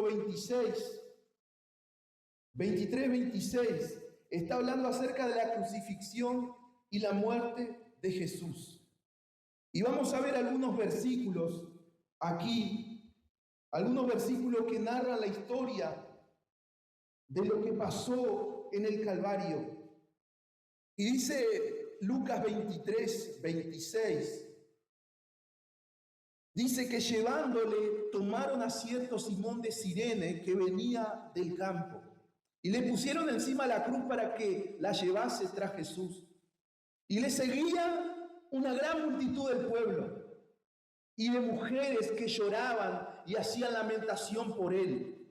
versículo 23-26, está hablando acerca de la crucifixión y la muerte de Jesús. Y vamos a ver algunos versículos aquí, algunos versículos que narran la historia de lo que pasó en el Calvario. Y dice Lucas 23-26, dice que llevándole tomaron a cierto Simón de Cirene que venía del campo y le pusieron encima la cruz para que la llevase tras Jesús. Y le seguía una gran multitud del pueblo y de mujeres que lloraban y hacían lamentación por él.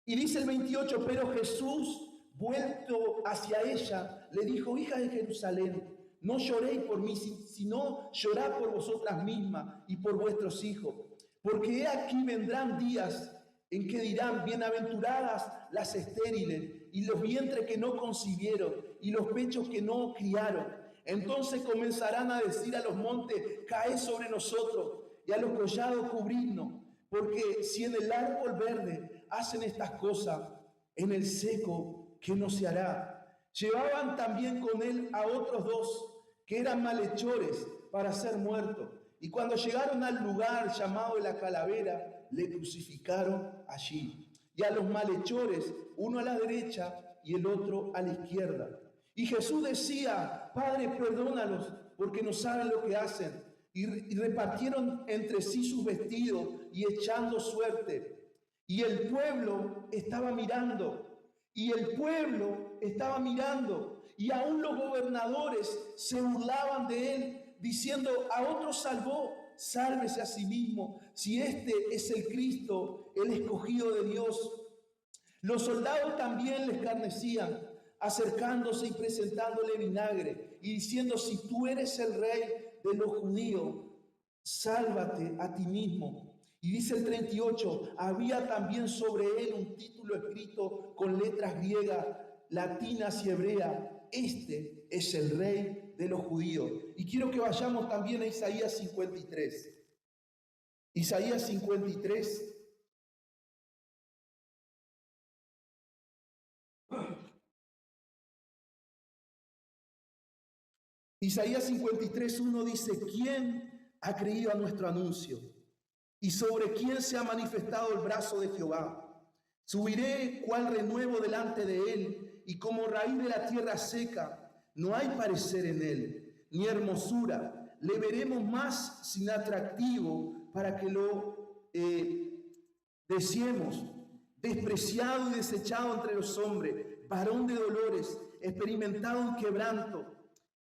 Y dice el 28, pero Jesús, vuelto hacia ella, le dijo: hija de Jerusalén, no lloréis por mí, sino llorad por vosotras mismas y por vuestros hijos. Porque he aquí vendrán días en que dirán: bienaventuradas las estériles, y los vientres que no concibieron, y los pechos que no criaron. Entonces comenzarán a decir a los montes: caed sobre nosotros, y a los collados cubridnos. Porque si en el árbol verde hacen estas cosas, en el seco, ¿qué no se hará? Llevaban también con él a otros dos, que eran malhechores, para ser muertos. Y cuando llegaron al lugar llamado de la Calavera, le crucificaron allí. Y a los malhechores, uno a la derecha y el otro a la izquierda. Y Jesús decía: Padre, perdónalos, porque no saben lo que hacen. Y repartieron entre sí sus vestidos y echando suerte. Y el pueblo estaba mirando. Y aún los gobernadores se burlaban de él, diciendo: a otro salvó, sálvese a sí mismo, si este es el Cristo, el escogido de Dios. Los soldados también le escarnecían, acercándose y presentándole vinagre, y diciendo: si tú eres el rey de los judíos, sálvate a ti mismo. Y dice el 38, había también sobre él un título escrito con letras griegas, latinas y hebreas: este es el rey de los judíos. Y quiero que vayamos también a Isaías 53. Isaías 53. Isaías 53:1 dice: ¿quién ha creído a nuestro anuncio? ¿Y sobre quién se ha manifestado el brazo de Jehová? Subiré cual renuevo delante de él, y como raíz de la tierra seca, no hay parecer en él, ni hermosura. Le veremos más sin atractivo para que lo deseemos. Despreciado y desechado entre los hombres, varón de dolores, experimentado en quebranto.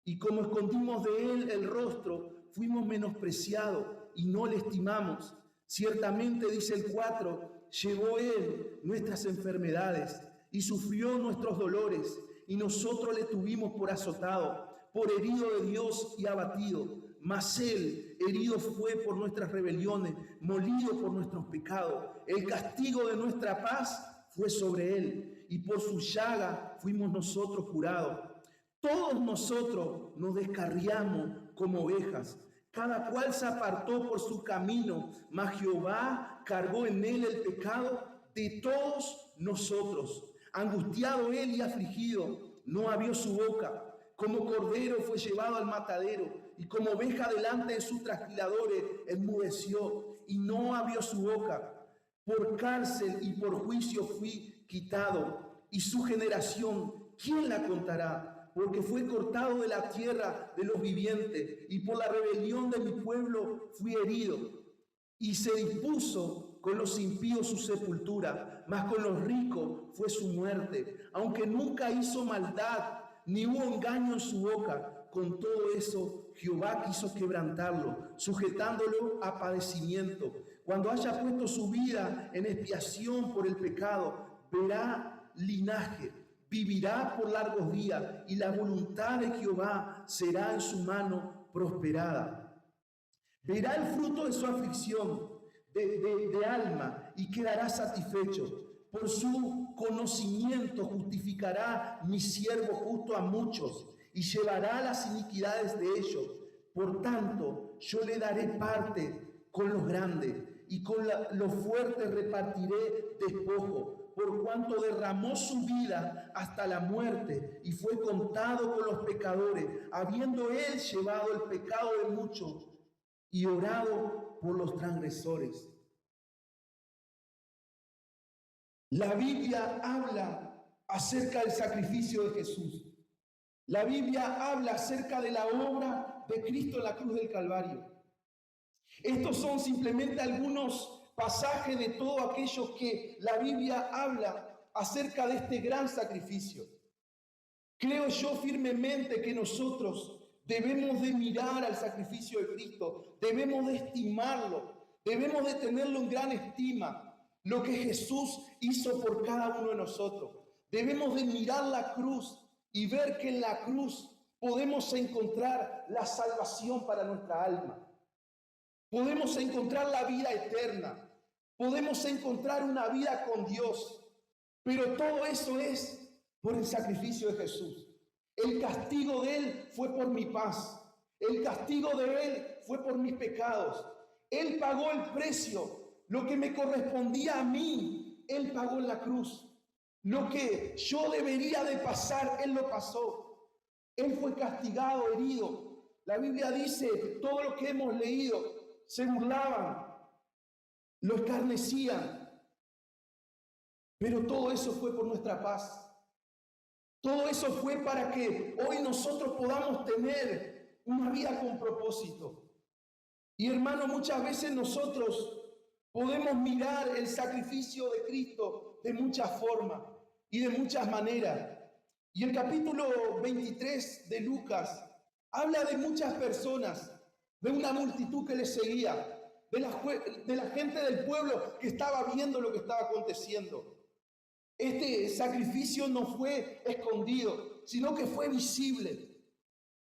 Y como escondimos de él el rostro, fuimos menospreciados y no le estimamos. Ciertamente, dice el 4, llevó él nuestras enfermedades y sufrió nuestros dolores, y nosotros le tuvimos por azotado, por herido de Dios y abatido. Mas él herido fue por nuestras rebeliones, molido por nuestros pecados. El castigo de nuestra paz fue sobre él, y por su llaga fuimos nosotros curados. Todos nosotros nos descarriamos como ovejas, cada cual se apartó por su camino, mas Jehová cargó en él el pecado de todos nosotros. Angustiado él y afligido, no abrió su boca. Como cordero fue llevado al matadero, y como oveja delante de sus trasquiladores enmudeció y no abrió su boca. Por cárcel y por juicio fui quitado, y su generación, ¿quién la contará? Porque fue cortado de la tierra de los vivientes, y por la rebelión de mi pueblo fui herido. Y se dispuso con los impíos su sepultura, mas con los ricos fue su muerte. Aunque nunca hizo maldad, ni hubo engaño en su boca, con todo eso Jehová quiso quebrantarlo, sujetándolo a padecimiento. Cuando haya puesto su vida en expiación por el pecado, verá linaje, vivirá por largos días, y la voluntad de Jehová será en su mano prosperada. Verá el fruto de su aflicción de alma y quedará satisfecho. Por su conocimiento justificará mi siervo justo a muchos y llevará las iniquidades de ellos. Por tanto, yo le daré parte con los grandes y con los fuertes repartiré despojo, por cuanto derramó su vida hasta la muerte y fue contado con los pecadores, habiendo él llevado el pecado de muchos y orado por los transgresores. La Biblia habla acerca del sacrificio de Jesús. La Biblia habla acerca de la obra de Cristo en la cruz del Calvario. Estos son simplemente algunos pasajes de todo aquello que la Biblia habla acerca de este gran sacrificio. Creo yo firmemente que nosotros debemos de mirar al sacrificio de Cristo, debemos de estimarlo, debemos de tenerlo en gran estima, lo que Jesús hizo por cada uno de nosotros. Debemos de mirar la cruz y ver que en la cruz podemos encontrar la salvación para nuestra alma. Podemos encontrar la vida eterna. Podemos encontrar una vida con Dios. Pero todo eso es por el sacrificio de Jesús. El castigo de Él fue por mi paz. El castigo de Él fue por mis pecados. Él pagó el precio. Lo que me correspondía a mí, Él pagó en la cruz. Lo que yo debería de pasar, Él lo pasó. Él fue castigado, herido. La Biblia dice, todo lo que hemos leído, se burlaban, lo escarnecían. Pero todo eso fue por nuestra paz. Todo eso fue para que hoy nosotros podamos tener una vida con propósito. Y hermano, muchas veces nosotros podemos mirar el sacrificio de Cristo de muchas formas y de muchas maneras. Y el capítulo 23 de Lucas habla de muchas personas, de una multitud que le seguía, de la gente del pueblo que estaba viendo lo que estaba aconteciendo. Este sacrificio no fue escondido, sino que fue visible.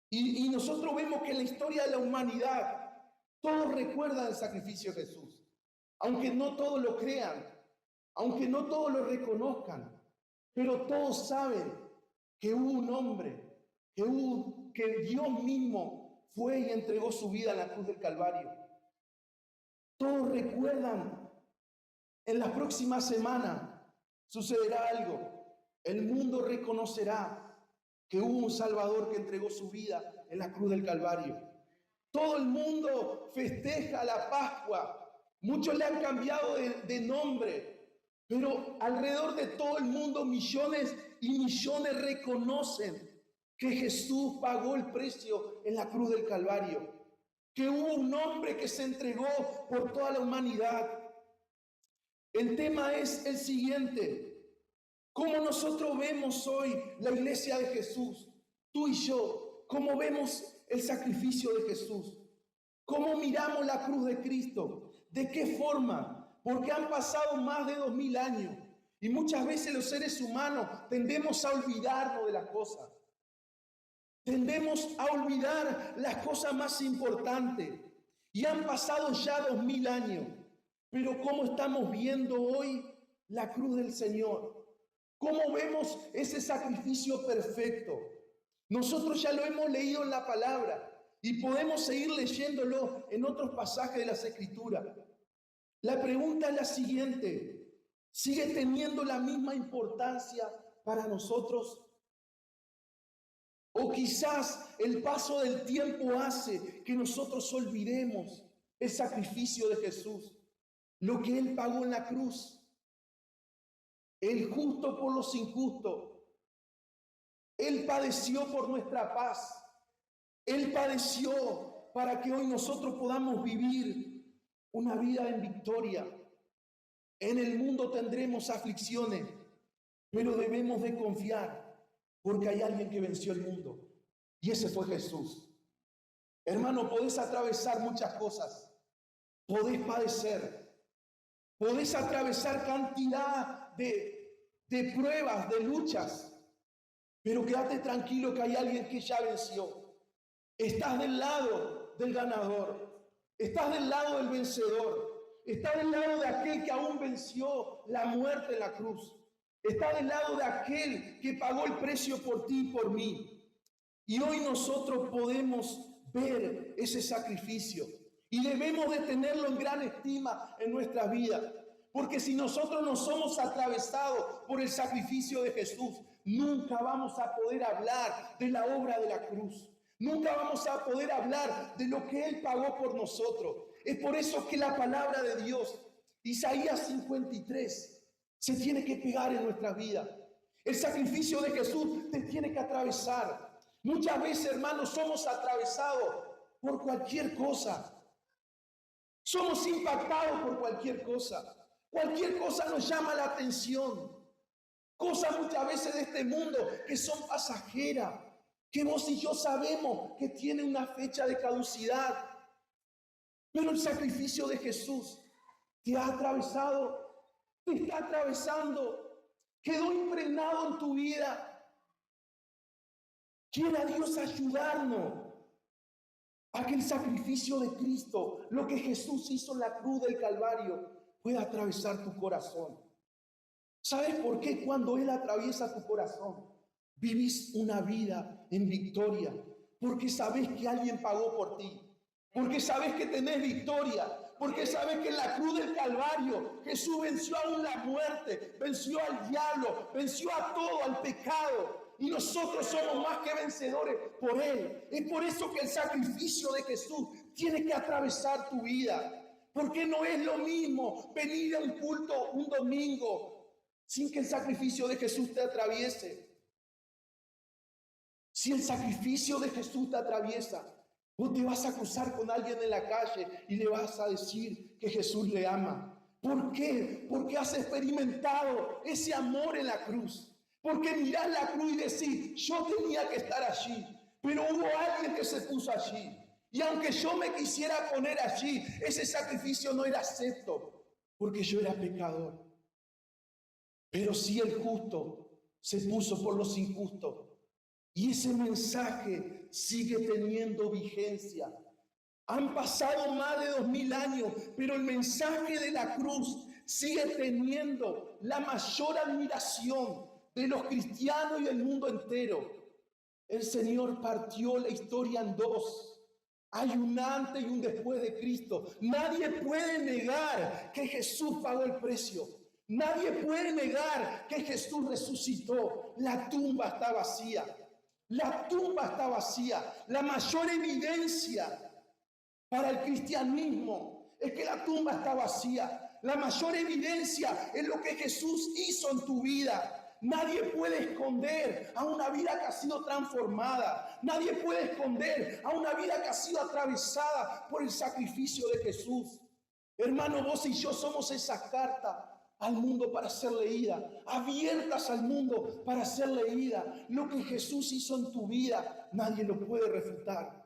Y nosotros vemos que en la historia de la humanidad, todos recuerdan el sacrificio de Jesús. Aunque no todos lo crean, aunque no todos lo reconozcan, pero todos saben que hubo un hombre, que Dios mismo fue y entregó su vida en la cruz del Calvario. Todos recuerdan, en la próxima semana sucederá algo. El mundo reconocerá que hubo un Salvador que entregó su vida en la cruz del Calvario. Todo el mundo festeja la Pascua. Muchos le han cambiado de nombre, pero alrededor de todo el mundo millones y millones reconocen que Jesús pagó el precio en la cruz del Calvario, que hubo un hombre que se entregó por toda la humanidad. El tema es el siguiente: ¿cómo nosotros vemos hoy la iglesia de Jesús? Tú y yo, ¿cómo vemos el sacrificio de Jesús? ¿Cómo miramos la cruz de Cristo? ¿De qué forma? Porque han pasado más de 2000 años y muchas veces los seres humanos tendemos a olvidarnos de las cosas. Tendemos a olvidar las cosas más importantes. Y han pasado ya 2000 años. Pero ¿cómo estamos viendo hoy la cruz del Señor? ¿Cómo vemos ese sacrificio perfecto? Nosotros ya lo hemos leído en la palabra y podemos seguir leyéndolo en otros pasajes de las Escrituras. La pregunta es la siguiente: ¿sigue teniendo la misma importancia para nosotros? O quizás el paso del tiempo hace que nosotros olvidemos el sacrificio de Jesús, lo que Él pagó en la cruz, el justo por los injustos. Él padeció por nuestra paz. Él padeció para que hoy nosotros podamos vivir una vida en victoria. En el mundo tendremos aflicciones, pero debemos de confiar porque hay alguien que venció el mundo y ese fue Jesús. Hermano, podés atravesar muchas cosas, podés padecer, podés atravesar cantidad de pruebas, de luchas, pero quédate tranquilo que hay alguien que ya venció. Estás del lado del ganador, estás del lado del vencedor, estás del lado de aquel que aún venció la muerte en la cruz, estás del lado de aquel que pagó el precio por ti y por mí. Y hoy nosotros podemos ver ese sacrificio Y debemos de tenerlo en gran estima en nuestras vidas. Porque si nosotros no somos atravesados por el sacrificio de Jesús, nunca vamos a poder hablar de la obra de la cruz. Nunca vamos a poder hablar de lo que Él pagó por nosotros. Es por eso que la palabra de Dios, Isaías 53, se tiene que pegar en nuestras vidas. El sacrificio de Jesús te tiene que atravesar. Muchas veces, hermanos, somos atravesados por cualquier cosa. Somos impactados por cualquier cosa. Cualquier cosa nos llama la atención. Cosas muchas veces de este mundo que son pasajeras, que vos y yo sabemos que tienen una fecha de caducidad. Pero el sacrificio de Jesús te ha atravesado, te está atravesando, quedó impregnado en tu vida. Quiera Dios ayudarnos a que el sacrificio de Cristo, lo que Jesús hizo en la cruz del Calvario, pueda atravesar tu corazón. ¿Sabes por qué? Cuando Él atraviesa tu corazón, vivís una vida en victoria, porque sabes que alguien pagó por ti, porque sabes que tenés victoria, porque sabes que en la cruz del Calvario Jesús venció aún la muerte, venció al diablo, venció a todo, al pecado. Y nosotros somos más que vencedores por Él. Es por eso que el sacrificio de Jesús tiene que atravesar tu vida. Porque no es lo mismo venir a un culto un domingo sin que el sacrificio de Jesús te atraviese. Si el sacrificio de Jesús te atraviesa, vos te vas a cruzar con alguien en la calle y le vas a decir que Jesús le ama. ¿Por qué? Porque has experimentado ese amor en la cruz. Porque mirás la cruz y decís, yo tenía que estar allí, pero hubo alguien que se puso allí. Y aunque yo me quisiera poner allí, ese sacrificio no era acepto, porque yo era pecador. Pero sí el justo se puso por los injustos. Y ese mensaje sigue teniendo vigencia. Han pasado más de 2000 años, pero el mensaje de la cruz sigue teniendo la mayor admiración de los cristianos y del mundo entero. El Señor partió la historia en dos. Hay un antes y un después de Cristo. Nadie puede negar que Jesús pagó el precio. Nadie puede negar que Jesús resucitó. La tumba está vacía. La tumba está vacía. La mayor evidencia para el cristianismo es que la tumba está vacía. La mayor evidencia es lo que Jesús hizo en tu vida. Nadie puede esconder a una vida que ha sido transformada. Nadie puede esconder a una vida que ha sido atravesada por el sacrificio de Jesús. Hermano, vos y yo somos esa carta al mundo para ser leída, abiertas al mundo para ser leída. Lo que Jesús hizo en tu vida, nadie lo puede refutar.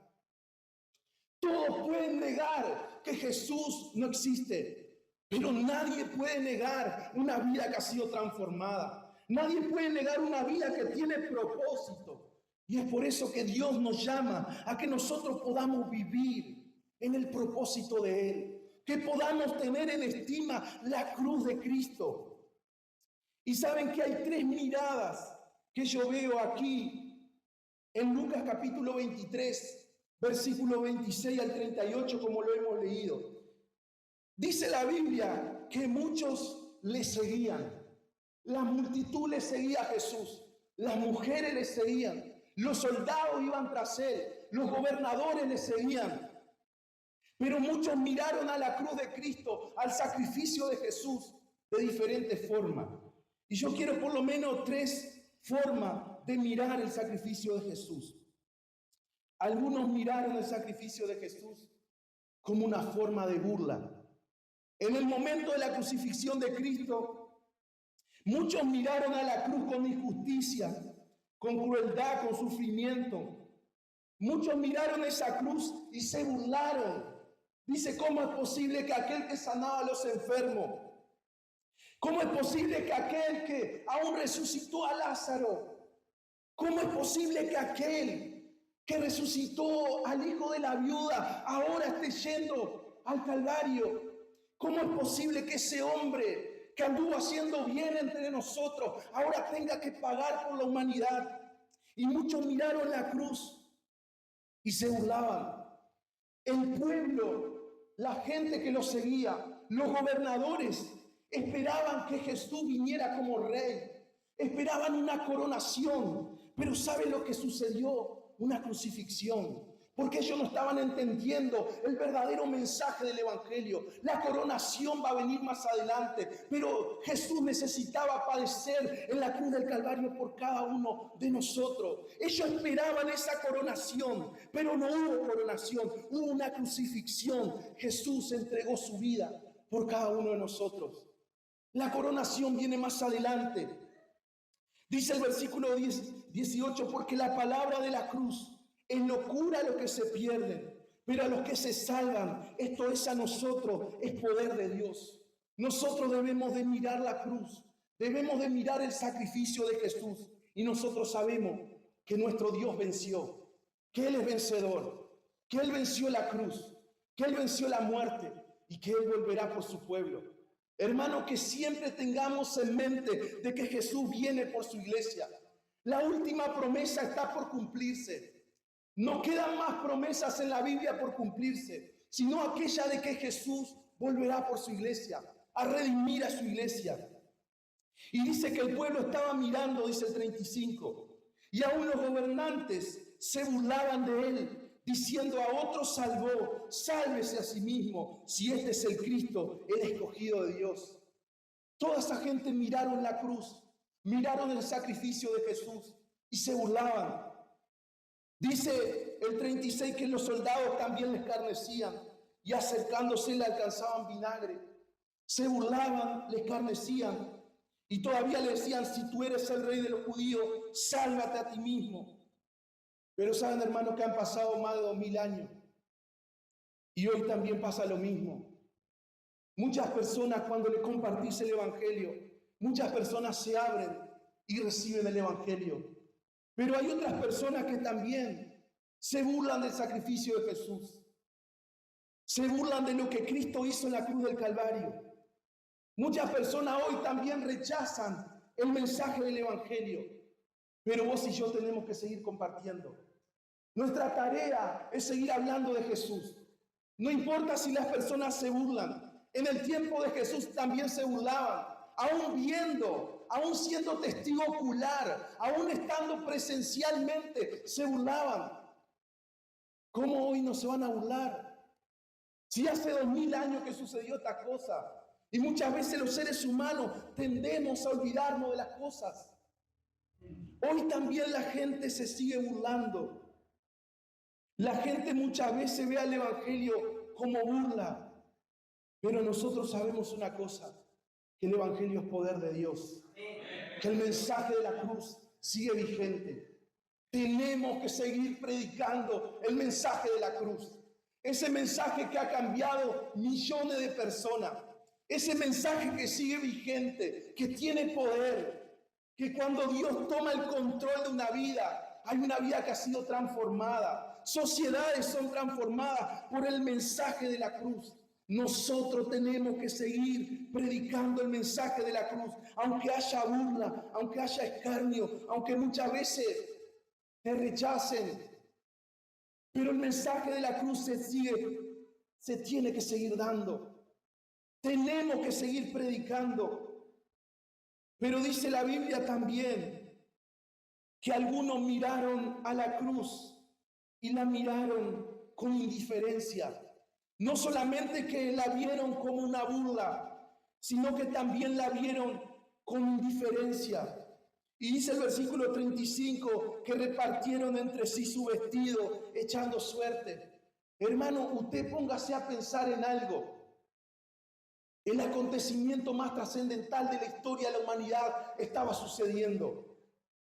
Todos pueden negar que Jesús no existe, pero nadie puede negar una vida que ha sido transformada. Nadie puede negar una vida que tiene propósito. Y es por eso que Dios nos llama a que nosotros podamos vivir en el propósito de Él. Que podamos tener en estima la cruz de Cristo. Y saben que hay tres miradas que yo veo aquí en Lucas capítulo 23, versículo 26 al 38, como lo hemos leído. Dice la Biblia que muchos le seguían. La multitud le seguía a Jesús. Las mujeres le seguían. Los soldados iban tras Él. Los gobernadores le seguían. Pero muchos miraron a la cruz de Cristo, al sacrificio de Jesús, de diferentes formas. Y yo quiero por lo menos tres formas de mirar el sacrificio de Jesús. Algunos miraron el sacrificio de Jesús como una forma de burla. En el momento de la crucifixión de Cristo, muchos miraron a la cruz con injusticia, con crueldad, con sufrimiento. Muchos miraron esa cruz y se burlaron. Dice, ¿cómo es posible que aquel que sanaba a los enfermos? ¿Cómo es posible que aquel que aún resucitó a Lázaro? ¿Cómo es posible que aquel que resucitó al hijo de la viuda ahora esté yendo al Calvario? ¿Cómo es posible que ese hombre que anduvo haciendo bien entre nosotros ahora tenga que pagar por la humanidad? Y muchos miraron la cruz y se burlaban. El pueblo la gente que lo seguía, los gobernadores, esperaban que Jesús viniera como rey. Esperaban una coronación. Pero ¿sabe lo que sucedió? Una crucifixión. Porque ellos no estaban entendiendo el verdadero mensaje del Evangelio. La coronación va a venir más adelante. Pero Jesús necesitaba padecer en la cruz del Calvario por cada uno de nosotros. Ellos esperaban esa coronación, pero no hubo coronación. Hubo una crucifixión. Jesús entregó su vida por cada uno de nosotros. La coronación viene más adelante. Dice el versículo 18, porque la palabra de la cruz es locura a los que se pierden, pero a los que se salvan, esto es a nosotros, es poder de Dios. Nosotros debemos de mirar la cruz, debemos de mirar el sacrificio de Jesús, y nosotros sabemos que nuestro Dios venció, que Él es vencedor, que Él venció la cruz, que Él venció la muerte y que Él volverá por su pueblo. Hermano, que siempre tengamos en mente de que Jesús viene por su iglesia. La última promesa está por cumplirse. No quedan más promesas en la Biblia por cumplirse, sino aquella de que Jesús volverá por su iglesia, a redimir a su iglesia. Y dice que el pueblo estaba mirando, dice el 35, y aún los gobernantes se burlaban de él, diciendo: a otro salvó, sálvese a sí mismo, si este es el Cristo, el escogido de Dios. Toda esa gente miraron la cruz, miraron el sacrificio de Jesús y se burlaban. Dice el 36 que los soldados también le escarnecían y acercándose le alcanzaban vinagre. Se burlaban, le escarnecían y todavía le decían: si tú eres el rey de los judíos, sálvate a ti mismo. Pero saben, hermanos, que han pasado más de 2000 años y hoy también pasa lo mismo. Muchas personas, cuando le compartís el Evangelio, muchas personas se abren y reciben el Evangelio. Pero hay otras personas que también se burlan del sacrificio de Jesús. Se burlan de lo que Cristo hizo en la cruz del Calvario. Muchas personas hoy también rechazan el mensaje del Evangelio. Pero vos y yo tenemos que seguir compartiendo. Nuestra tarea es seguir hablando de Jesús. No importa si las personas se burlan. En el tiempo de Jesús también se burlaban. Aún viendo, aún siendo testigo ocular, aún estando presencialmente, se burlaban. ¿Cómo hoy no se van a burlar? Si hace 2000 años que sucedió esta cosa. Y muchas veces los seres humanos tendemos a olvidarnos de las cosas. Hoy también la gente se sigue burlando. La gente muchas veces ve al Evangelio como burla. Pero nosotros sabemos una cosa, que el Evangelio es poder de Dios. Que el mensaje de la cruz sigue vigente. Tenemos que seguir predicando el mensaje de la cruz. Ese mensaje que ha cambiado millones de personas. Ese mensaje que sigue vigente, que tiene poder. Que cuando Dios toma el control de una vida, hay una vida que ha sido transformada. Sociedades son transformadas por el mensaje de la cruz. Nosotros tenemos que seguir predicando el mensaje de la cruz, aunque haya burla, aunque haya escarnio, aunque muchas veces te rechacen. Pero el mensaje de la cruz se tiene que seguir dando. Tenemos que seguir predicando. Pero dice la Biblia también que algunos miraron a la cruz y la miraron con indiferencia. No solamente que la vieron como una burla, sino que también la vieron con indiferencia. Y dice el versículo 35 que repartieron entre sí su vestido, echando suerte. Hermano, usted póngase a pensar en algo. El acontecimiento más trascendental de la historia de la humanidad estaba sucediendo.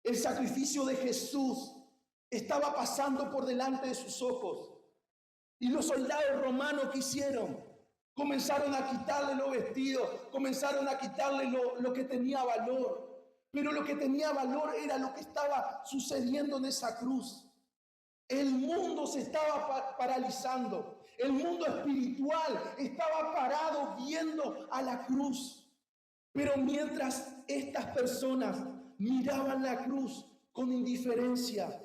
El sacrificio de Jesús estaba pasando por delante de sus ojos. Y los soldados romanos, ¿qué hicieron? Comenzaron a quitarle los vestidos, comenzaron a quitarle lo que tenía valor. Pero lo que tenía valor era lo que estaba sucediendo en esa cruz. El mundo se estaba paralizando. El mundo espiritual estaba parado viendo a la cruz. Pero mientras estas personas miraban la cruz con indiferencia,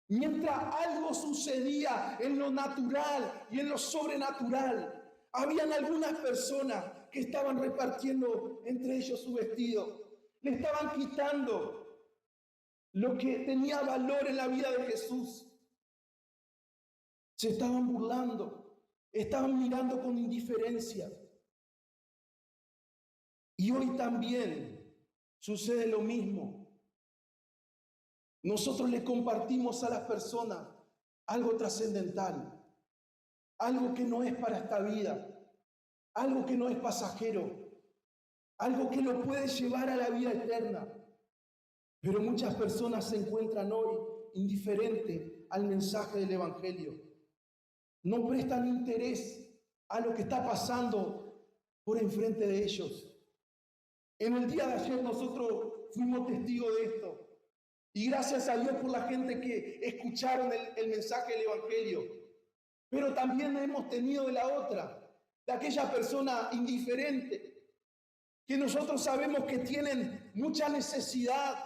Mientras algo sucedía en lo natural y en lo sobrenatural, habían algunas personas que estaban repartiendo entre ellos su vestido. Le estaban quitando lo que tenía valor en la vida de Jesús. Se estaban burlando, estaban mirando con indiferencia. Y hoy también sucede lo mismo. Nosotros le compartimos a las personas algo trascendental, algo que no es para esta vida, algo que no es pasajero, algo que lo puede llevar a la vida eterna. Pero muchas personas se encuentran hoy indiferentes al mensaje del Evangelio. No prestan interés a lo que está pasando por enfrente de ellos. En el día de ayer nosotros fuimos testigos de esto. Y gracias a Dios por la gente que escucharon el mensaje del Evangelio. Pero también hemos tenido de la otra, de aquella persona indiferente, que nosotros sabemos que tienen mucha necesidad,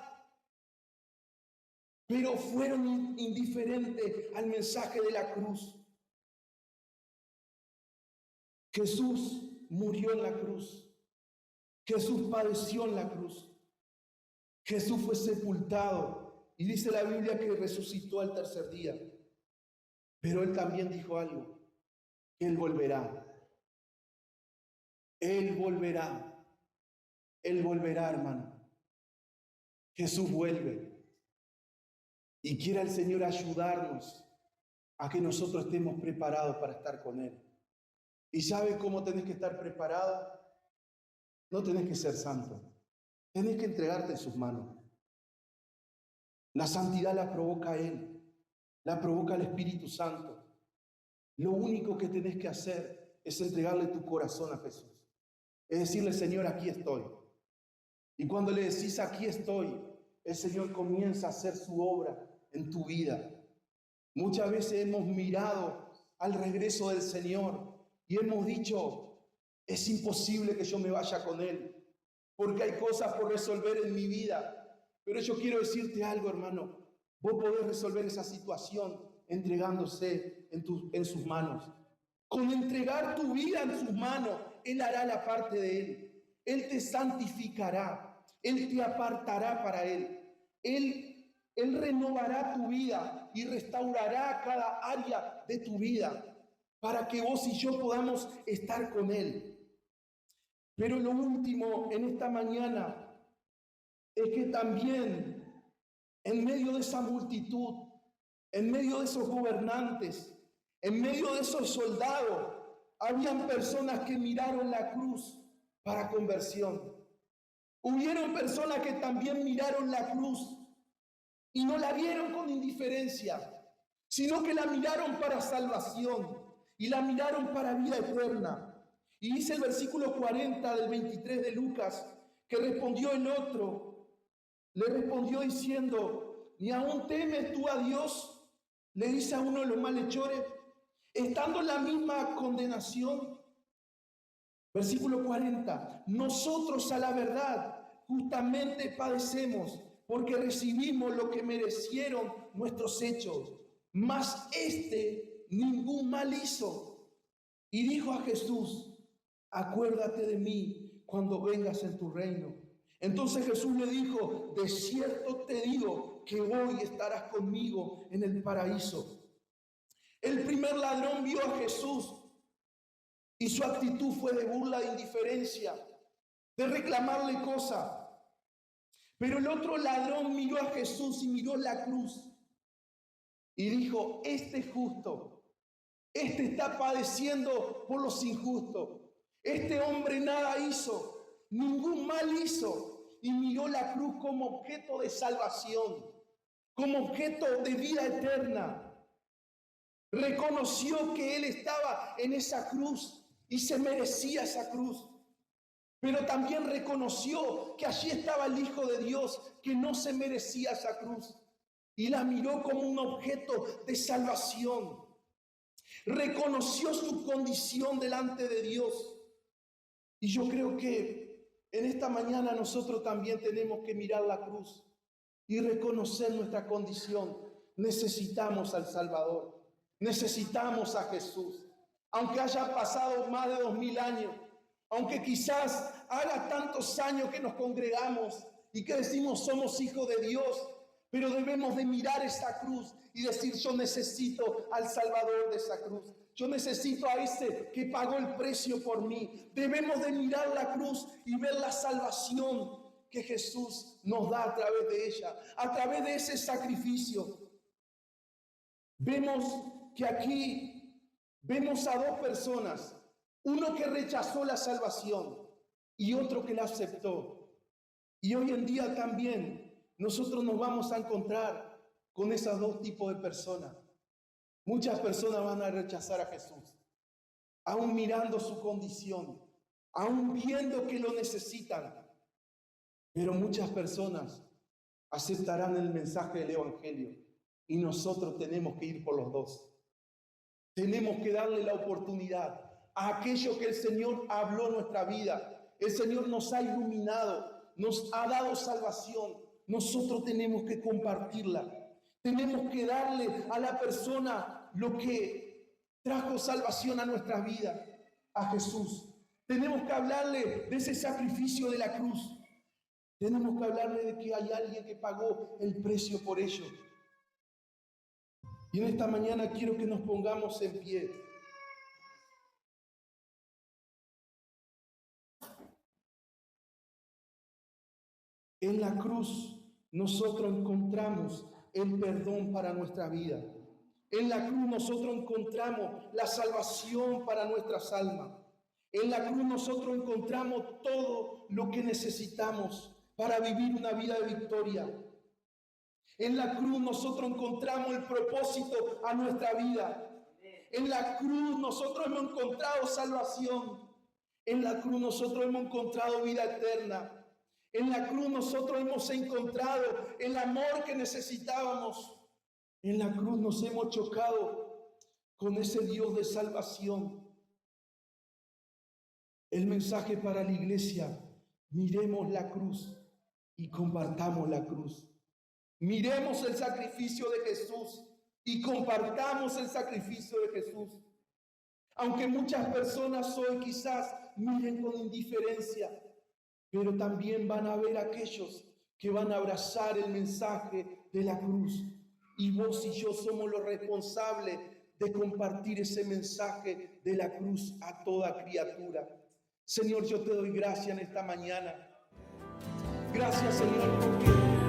pero fueron indiferentes al mensaje de la cruz. Jesús murió en la cruz. Jesús padeció en la cruz. Jesús fue sepultado y dice la Biblia que resucitó al tercer día. Pero Él también dijo algo, que Él volverá. Él volverá. Él volverá, hermano. Jesús vuelve. Y quiera el Señor ayudarnos a que nosotros estemos preparados para estar con Él. ¿Y sabes cómo tenés que estar preparado? No tenés que ser santo. Tenés que entregarte en sus manos. La santidad la provoca Él, la provoca el Espíritu Santo. Lo único que tenés que hacer es entregarle tu corazón a Jesús. Es decirle, Señor, aquí estoy. Y cuando le decís, aquí estoy, el Señor comienza a hacer su obra en tu vida. Muchas veces hemos mirado al regreso del Señor y hemos dicho, es imposible que yo me vaya con Él, porque hay cosas por resolver en mi vida. Pero yo quiero decirte algo, hermano. Vos podés resolver esa situación entregándose en sus manos. Con entregar tu vida en sus manos, Él hará la parte de Él. Él te santificará. Él te apartará para Él. Él renovará tu vida y restaurará cada área de tu vida para que vos y yo podamos estar con Él. Pero lo último en esta mañana es que también en medio de esa multitud, en medio de esos gobernantes, en medio de esos soldados, habían personas que miraron la cruz para conversión. Hubieron personas que también miraron la cruz y no la vieron con indiferencia, sino que la miraron para salvación y la miraron para vida eterna. Y dice el versículo 40 del 23 de Lucas, que respondió el otro, le respondió diciendo, ¿ni aún temes tú a Dios? Le dice a uno de los malhechores, estando en la misma condenación. Versículo 40, nosotros a la verdad justamente padecemos, porque recibimos lo que merecieron nuestros hechos, mas este ningún mal hizo. Y dijo a Jesús, acuérdate de mí cuando vengas en tu reino. Entonces Jesús le dijo, de cierto te digo que hoy estarás conmigo en el paraíso. El primer ladrón vio a Jesús y su actitud fue de burla, de indiferencia, de reclamarle cosas. Pero el otro ladrón miró a Jesús y miró la cruz y dijo, este es justo, este está padeciendo por los injustos. Este hombre nada hizo, ningún mal hizo, y miró la cruz como objeto de salvación, como objeto de vida eterna. Reconoció que él estaba en esa cruz y se merecía esa cruz. Pero también reconoció que allí estaba el Hijo de Dios, que no se merecía esa cruz, y la miró como un objeto de salvación. Reconoció su condición delante de Dios. Y yo creo que en esta mañana nosotros también tenemos que mirar la cruz y reconocer nuestra condición necesitamos al Salvador. Necesitamos a Jesús. Aunque haya pasado más de 2000 años, aunque quizás haga tantos años que nos congregamos y que decimos somos hijos de Dios, pero debemos de mirar esa cruz y decir, yo necesito al Salvador de esa cruz. Yo necesito a ese que pagó el precio por mí. Debemos de mirar la cruz y ver la salvación que Jesús nos da a través de ella, a través de ese sacrificio. Vemos que aquí vemos a dos personas, uno que rechazó la salvación y otro que la aceptó. Y hoy en día también nosotros nos vamos a encontrar con esos dos tipos de personas. Muchas personas van a rechazar a Jesús, aún mirando su condición, aún viendo que lo necesitan. Pero muchas personas aceptarán el mensaje del Evangelio y nosotros tenemos que ir por los dos. Tenemos que darle la oportunidad a aquello que el Señor habló en nuestra vida. El Señor nos ha iluminado, nos ha dado salvación. Nosotros tenemos que compartirla. Tenemos que darle a la persona lo que trajo salvación a nuestra vida, a Jesús. Tenemos que hablarle de ese sacrificio de la cruz. Tenemos que hablarle de que hay alguien que pagó el precio por ello. Y en esta mañana quiero que nos pongamos en pie. En la cruz nosotros encontramos el perdón para nuestra vida. En la cruz nosotros encontramos la salvación para nuestras almas. En la cruz nosotros encontramos todo lo que necesitamos para vivir una vida de victoria. En la cruz nosotros encontramos el propósito a nuestra vida. En la cruz nosotros hemos encontrado salvación. En la cruz nosotros hemos encontrado vida eterna. En la cruz nosotros hemos encontrado el amor que necesitábamos. En la cruz nos hemos chocado con ese Dios de salvación. El mensaje para la iglesia: miremos la cruz y compartamos la cruz. Miremos el sacrificio de Jesús y compartamos el sacrificio de Jesús. Aunque muchas personas hoy quizás miren con indiferencia, pero también van a haber aquellos que van a abrazar el mensaje de la cruz. Y vos y yo somos los responsables de compartir ese mensaje de la cruz a toda criatura. Señor, yo te doy gracias en esta mañana. Gracias, Señor, porque